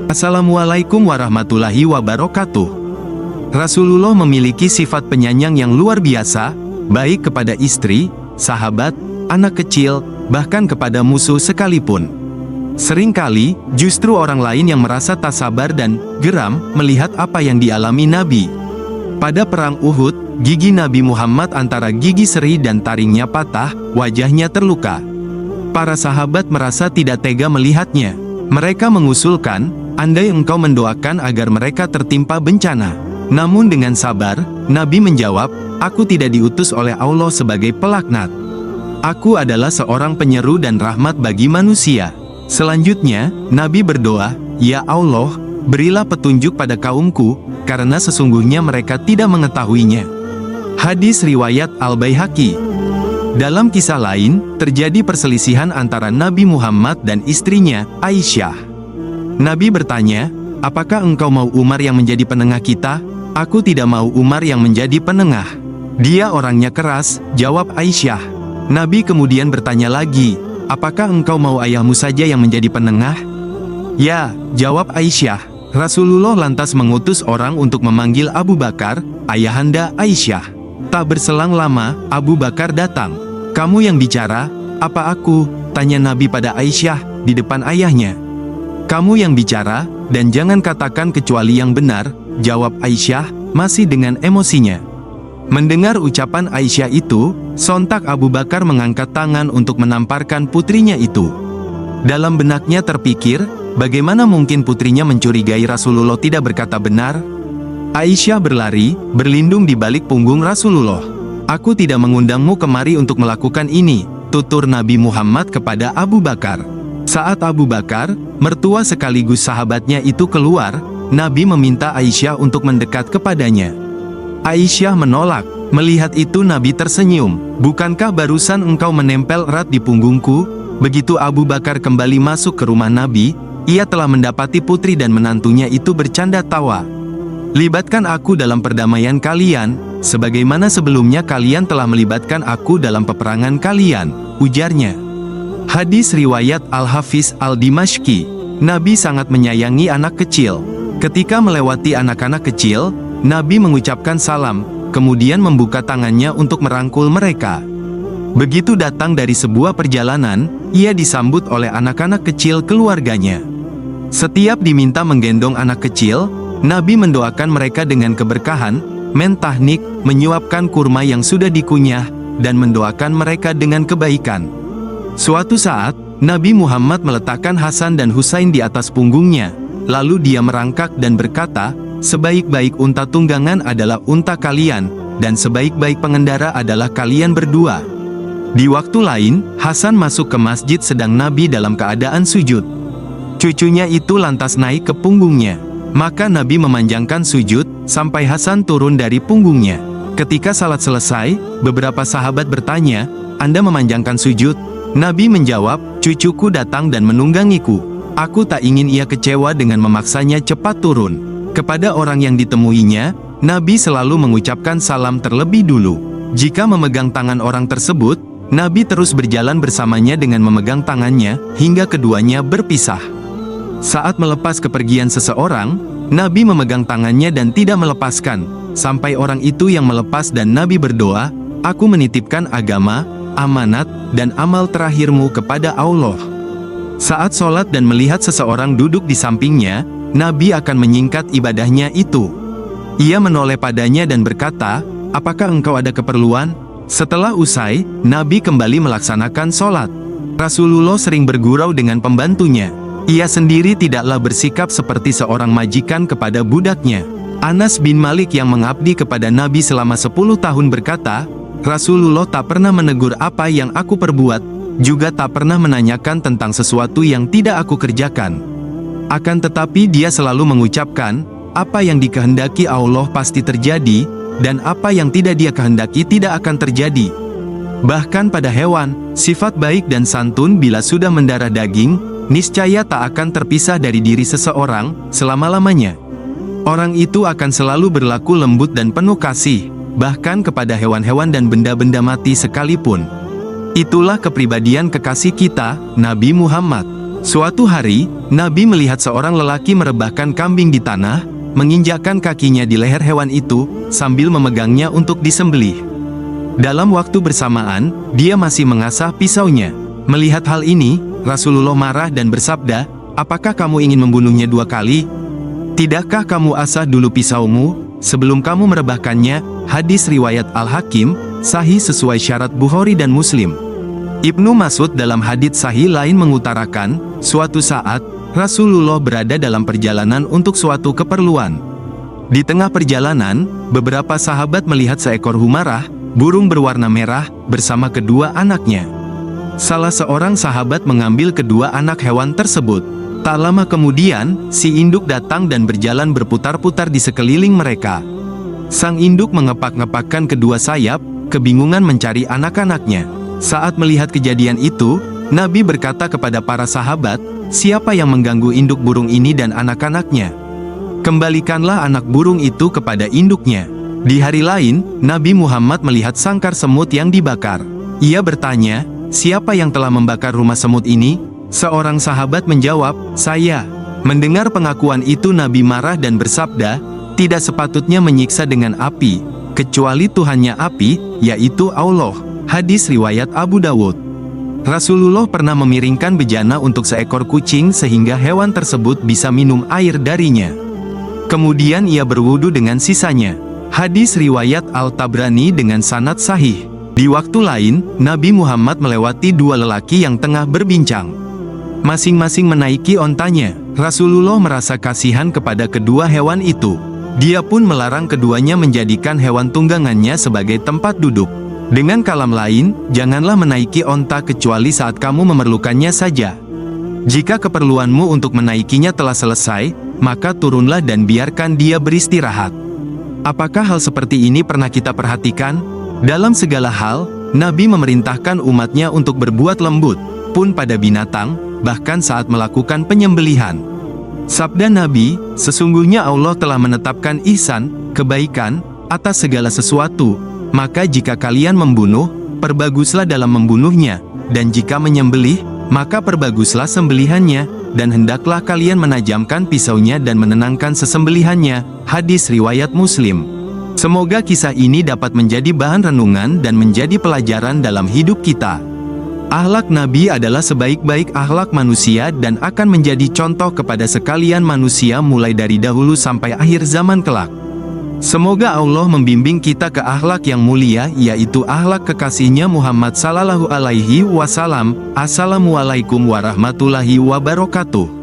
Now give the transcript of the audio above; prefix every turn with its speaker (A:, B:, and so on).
A: Assalamualaikum warahmatullahi wabarakatuh. Rasulullah memiliki sifat penyayang yang luar biasa, baik kepada istri, sahabat, anak kecil, bahkan kepada musuh sekalipun. Seringkali, justru orang lain yang merasa tak sabar dan geram melihat apa yang dialami Nabi. Pada perang Uhud, gigi Nabi Muhammad antara gigi seri dan taringnya patah, wajahnya terluka. Para sahabat merasa tidak tega melihatnya. Mereka mengusulkan, andai engkau mendoakan agar mereka tertimpa bencana. Namun dengan sabar, Nabi menjawab, aku tidak diutus oleh Allah sebagai pelaknat. Aku adalah seorang penyeru dan rahmat bagi manusia. Selanjutnya, Nabi berdoa, ya Allah, berilah petunjuk pada kaumku, karena sesungguhnya mereka tidak mengetahuinya. Hadis riwayat Al-Baihaqi. Dalam kisah lain, terjadi perselisihan antara Nabi Muhammad dan istrinya, Aisyah. Nabi bertanya, apakah engkau mau Umar yang menjadi penengah kita? Aku tidak mau Umar yang menjadi penengah. Dia orangnya keras, jawab Aisyah. Nabi kemudian bertanya lagi, apakah engkau mau ayahmu saja yang menjadi penengah? Ya, jawab Aisyah. Rasulullah lantas mengutus orang untuk memanggil Abu Bakar, ayahanda Aisyah. Tak berselang lama, Abu Bakar datang. Kamu yang bicara, apa aku? Tanya Nabi pada Aisyah, di depan ayahnya. Kamu yang bicara, dan jangan katakan kecuali yang benar, jawab Aisyah, masih dengan emosinya. Mendengar ucapan Aisyah itu, sontak Abu Bakar mengangkat tangan untuk menamparkan putrinya itu. Dalam benaknya terpikir, bagaimana mungkin putrinya mencurigai Rasulullah tidak berkata benar? Aisyah berlari, berlindung di balik punggung Rasulullah. Aku tidak mengundangmu kemari untuk melakukan ini, tutur Nabi Muhammad kepada Abu Bakar. Saat Abu Bakar, mertua sekaligus sahabatnya itu keluar, Nabi meminta Aisyah untuk mendekat kepadanya. Aisyah menolak. Melihat itu Nabi tersenyum. Bukankah barusan engkau menempel erat di punggungku? Begitu Abu Bakar kembali masuk ke rumah Nabi, ia telah mendapati putri dan menantunya itu bercanda tawa. Libatkan aku dalam perdamaian kalian, sebagaimana sebelumnya kalian telah melibatkan aku dalam peperangan kalian, ujarnya. Hadis riwayat Al-Hafiz Al-Dimashqi. Nabi sangat menyayangi anak kecil. Ketika melewati anak-anak kecil, Nabi mengucapkan salam, kemudian membuka tangannya untuk merangkul mereka. Begitu datang dari sebuah perjalanan, ia disambut oleh anak-anak kecil keluarganya. Setiap diminta menggendong anak kecil, Nabi mendoakan mereka dengan keberkahan, mentahnik, menyuapkan kurma yang sudah dikunyah, dan mendoakan mereka dengan kebaikan. Suatu saat, Nabi Muhammad meletakkan Hasan dan Husain di atas punggungnya, lalu dia merangkak dan berkata, sebaik-baik unta tunggangan adalah unta kalian, dan sebaik-baik pengendara adalah kalian berdua. Di waktu lain, Hasan masuk ke masjid sedang Nabi dalam keadaan sujud. Cucunya itu lantas naik ke punggungnya. Maka Nabi memanjangkan sujud, sampai Hasan turun dari punggungnya. Ketika salat selesai, beberapa sahabat bertanya, Anda memanjangkan sujud? Nabi menjawab, cucuku datang dan menunggangiku. Aku tak ingin ia kecewa dengan memaksanya cepat turun. Kepada orang yang ditemuinya, Nabi selalu mengucapkan salam terlebih dulu. Jika memegang tangan orang tersebut, Nabi terus berjalan bersamanya dengan memegang tangannya, hingga keduanya berpisah. Saat melepas kepergian seseorang, Nabi memegang tangannya dan tidak melepaskan, sampai orang itu yang melepas dan Nabi berdoa, aku menitipkan agama, amanat, dan amal terakhirmu kepada Allah. Saat sholat dan melihat seseorang duduk di sampingnya, Nabi akan menyingkat ibadahnya itu. Ia menoleh padanya dan berkata, apakah engkau ada keperluan? Setelah usai, Nabi kembali melaksanakan sholat. Rasulullah sering bergurau dengan pembantunya. Ia sendiri tidaklah bersikap seperti seorang majikan kepada budaknya. Anas bin Malik yang mengabdi kepada Nabi selama 10 tahun berkata, Rasulullah tak pernah menegur apa yang aku perbuat, juga tak pernah menanyakan tentang sesuatu yang tidak aku kerjakan. Akan tetapi dia selalu mengucapkan, apa yang dikehendaki Allah pasti terjadi, dan apa yang tidak dia kehendaki tidak akan terjadi. Bahkan pada hewan, sifat baik dan santun bila sudah mendarah daging, niscaya tak akan terpisah dari diri seseorang, selama-lamanya. Orang itu akan selalu berlaku lembut dan penuh kasih, bahkan kepada hewan-hewan dan benda-benda mati sekalipun. Itulah kepribadian kekasih kita, Nabi Muhammad Suatu hari, Nabi melihat seorang lelaki merebahkan kambing di tanah, menginjakkan kakinya di leher hewan itu, sambil memegangnya untuk disembelih. Dalam waktu bersamaan, dia masih mengasah pisaunya. Melihat hal ini, Rasulullah marah dan bersabda, "Apakah kamu ingin membunuhnya 2 kali? Tidakkah kamu asah dulu pisaumu, sebelum kamu merebahkannya?" Hadis riwayat Al-Hakim, sahih sesuai syarat Bukhari dan Muslim. Ibnu Mas'ud dalam hadits sahih lain mengutarakan, suatu saat, Rasulullah berada dalam perjalanan untuk suatu keperluan. Di tengah perjalanan, beberapa sahabat melihat seekor humarah, burung berwarna merah, bersama kedua anaknya. Salah seorang sahabat mengambil kedua anak hewan tersebut. Tak lama kemudian, si induk datang dan berjalan berputar-putar di sekeliling mereka. Sang induk mengepak-ngepakkan kedua sayap, kebingungan mencari anak-anaknya. Saat melihat kejadian itu, Nabi berkata kepada para sahabat, "Siapa yang mengganggu induk burung ini dan anak-anaknya? Kembalikanlah anak burung itu kepada induknya." Di hari lain, Nabi Muhammad melihat sangkar semut yang dibakar. Ia bertanya, "Siapa yang telah membakar rumah semut ini?" Seorang sahabat menjawab, "Saya." Mendengar pengakuan itu, Nabi marah dan bersabda, "Tidak sepatutnya menyiksa dengan api, kecuali Tuhannya api, yaitu Allah." Hadis riwayat Abu Dawud. Rasulullah pernah memiringkan bejana untuk seekor kucing sehingga hewan tersebut bisa minum air darinya. Kemudian ia berwudu dengan sisanya. Hadis riwayat Al-Tabrani dengan sanad sahih. Di waktu lain, Nabi Muhammad melewati 2 lelaki yang tengah berbincang. Masing-masing menaiki ontanya. Rasulullah merasa kasihan kepada kedua hewan itu. Dia pun melarang keduanya menjadikan hewan tunggangannya sebagai tempat duduk. Dengan kalam lain, janganlah menaiki onta kecuali saat kamu memerlukannya saja. Jika keperluanmu untuk menaikinya telah selesai, maka turunlah dan biarkan dia beristirahat. Apakah hal seperti ini pernah kita perhatikan? Dalam segala hal, Nabi memerintahkan umatnya untuk berbuat lembut, pun pada binatang, bahkan saat melakukan penyembelihan. Sabda Nabi, "Sesungguhnya Allah telah menetapkan ihsan, kebaikan, atas segala sesuatu. Maka jika kalian membunuh, perbaguslah dalam membunuhnya, dan jika menyembelih, maka perbaguslah sembelihannya, dan hendaklah kalian menajamkan pisaunya dan menenangkan sesembelihannya." Hadis riwayat Muslim. Semoga kisah ini dapat menjadi bahan renungan dan menjadi pelajaran dalam hidup kita. Akhlak Nabi adalah sebaik-baik akhlak manusia dan akan menjadi contoh kepada sekalian manusia mulai dari dahulu sampai akhir zaman kelak. Semoga Allah membimbing kita ke akhlak yang mulia, yaitu akhlak kekasihnya Muhammad sallallahu alaihi wasallam. Assalamualaikum warahmatullahi wabarakatuh.